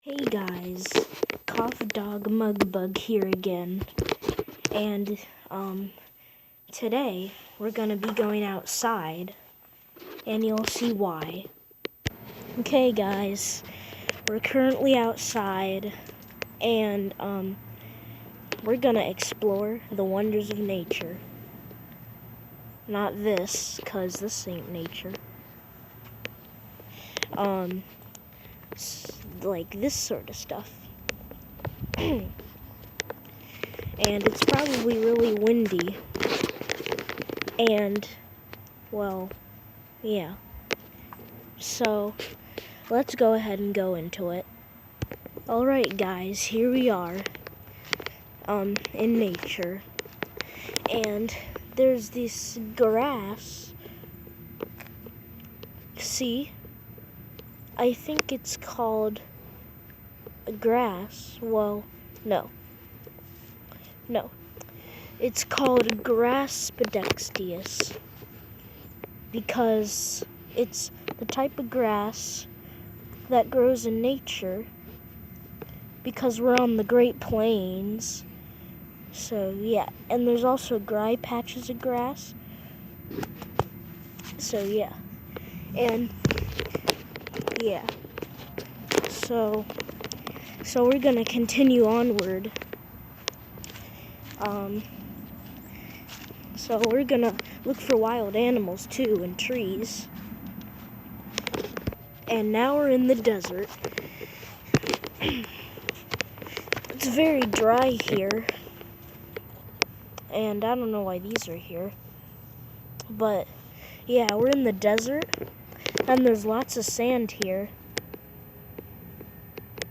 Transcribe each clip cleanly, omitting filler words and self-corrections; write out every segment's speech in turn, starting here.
Hey guys, Cough Dog Mugbug here again, and today we're gonna be going outside, and you'll see why. Okay guys, we're currently outside, and we're gonna explore the wonders of nature. Not this, 'cause this ain't nature. Like this sort of stuff. And it's probably really windy. And, well, yeah. So, let's go ahead and go into it. Alright guys, here we are, in nature. And there's this grass. See? I think it's called grass. Well, no. It's called grass pedextius because it's the type of grass that grows in nature because we're on the Great Plains. So, yeah. And there's also dry patches of grass. So, yeah. And, yeah. So we're gonna continue onward. So we're gonna look for wild animals too and trees. And now we're in the desert. It's very dry here. And I don't know why these are here. But yeah, we're in the desert and there's lots of sand here.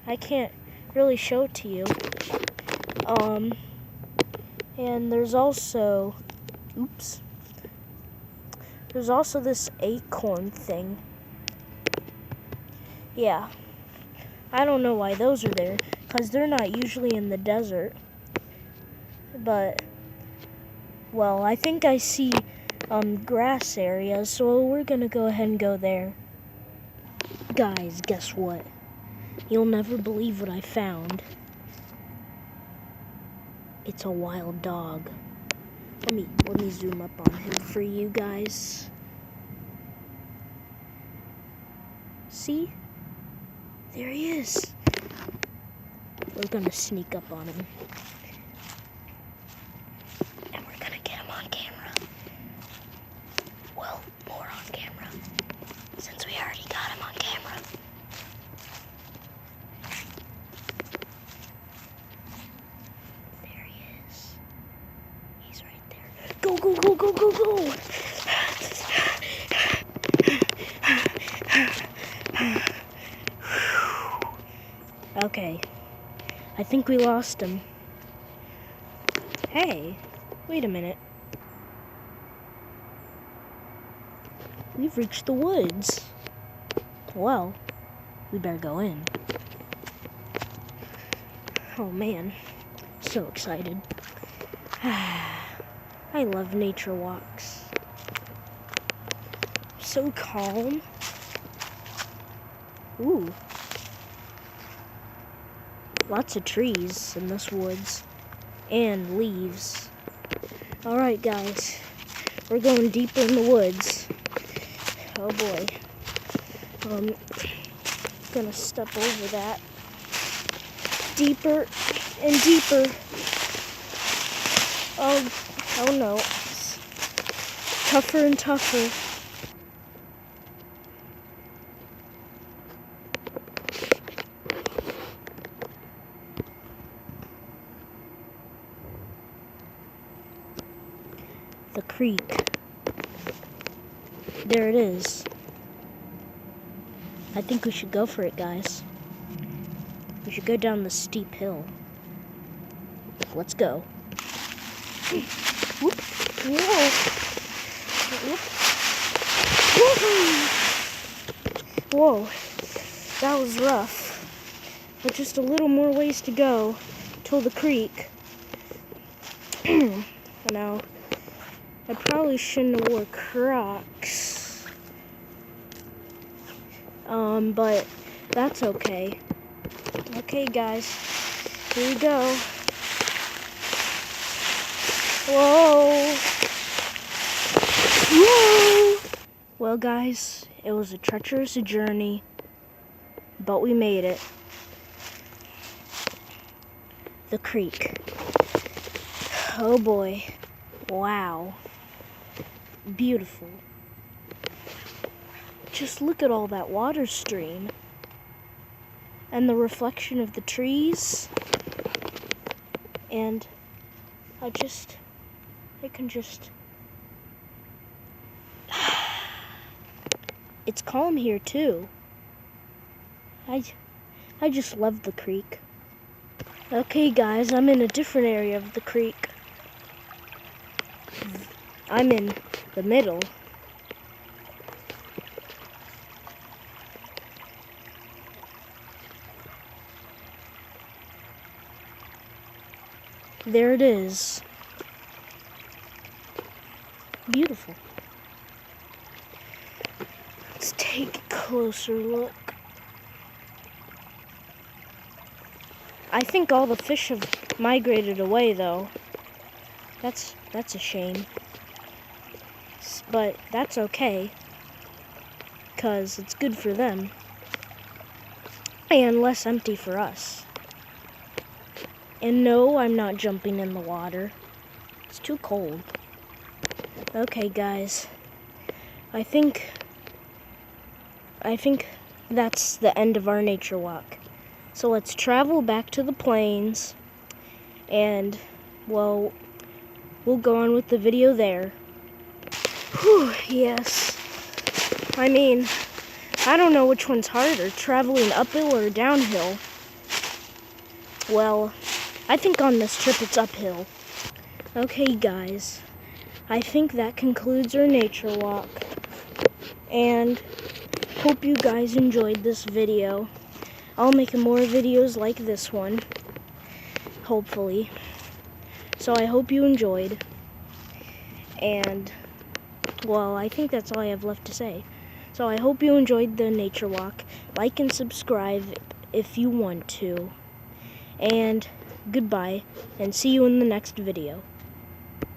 I can't really show it to you. And there's also, there's also this acorn thing. Yeah, I don't know why those are there, because they're not usually in the desert. But, well, I think I see grass areas, so we're gonna go ahead and go there. Guys, guess what? You'll never believe what I found. It's a wild dog. Let me zoom up on him for you guys. See? There he is. We're gonna sneak up on him. And we're gonna get him on camera. Well, more on camera. Since we already got him on camera. There he is. He's right there. Go, go, go, go, go, go! Okay, I think we lost him. Hey, wait a minute. We've reached the woods. Well, we better go in. Oh man, so excited. I love nature walks. So calm. Ooh. Lots of trees in this woods. And leaves. Alright guys. We're going deeper in the woods. Oh boy. Gonna step over that. Deeper and deeper. Oh no. It's tougher and tougher. The creek. There it is. I think we should go for it, guys. We should go down the steep hill. Let's go. Whoop. Whoa. Whoop. Whoa. That was rough. But just a little more ways to go till the creek. Now, I probably shouldn't have wore Crocs. But that's okay. Okay, guys, here we go. Whoa! Whoa! Well, guys, it was a treacherous journey, but we made it. The creek. Oh boy. Wow. Beautiful. Just look at all that water stream. And the reflection of the trees. And I can just... It's calm here too. I just love the creek. Okay guys, I'm in a different area of the creek. I'm in the middle. There it is. Beautiful. Let's take a closer look. I think all the fish have migrated away though. That's a shame. But that's okay, 'cause it's good for them. And less empty for us. And no, I'm not jumping in the water. It's too cold. Okay, guys. I think that's the end of our nature walk. So let's travel back to the plains and, well, we'll go on with the video there. Whew, yes. I mean, I don't know which one's harder, traveling uphill or downhill. Well, I think on this trip it's uphill. Okay, guys. I think that concludes our nature walk. And hope you guys enjoyed this video. I'll make more videos like this one, hopefully. So I hope you enjoyed. And, well, I think that's all I have left to say. So I hope you enjoyed the nature walk. Like and subscribe if you want to. And goodbye, and see you in the next video.